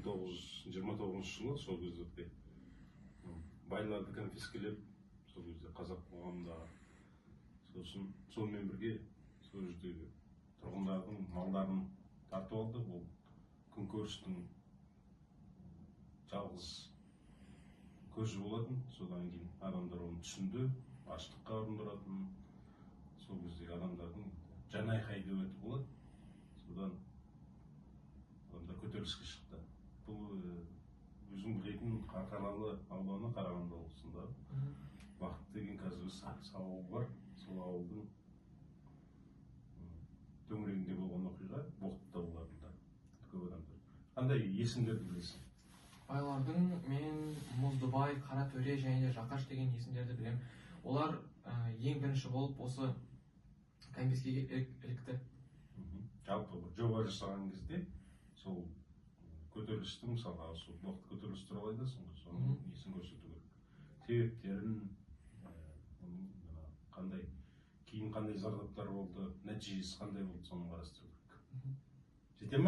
1929 жылы сол кезде байларды конфискелеп, сол кезде қазақ қоғамында, сосын сонымен бірге сол жердегі тұрғындардың малдарын тартып алды. Ол күнкөрістің жалғыз көзі болатын. Содан кейін адамдар оны түсінді, аштыққа ұрындыратын, сол кездегі адамдардың жан айқайы деп айтуға болады. Содан адамдар көтеріліске шықты. Бұл өзің білетін Қарқаралы ауданы, Қарағанды облысында Бақыт деген қазір ауыл бар. Сол ауылдың төңірегінде болған оқиға Боқтық тауларында көп адамдар. Қандай есімдерді білесің? Байлардың мен Мұздыбай, Қаратөре және де Жақаш деген есімдерді білем. Олар ең бірінші болып осы конфискеге ілікті. Жалпы жоба жасаған кезде сол көтерілістің, мысалға сол Боқтық көтерілісі туралы айтасың ғой, соның несін көрсету керек. Себептерін, қандай кейін қандай зардаптар болды, нәтижесі қандай болды, соны қарастыру керек. Жете ме?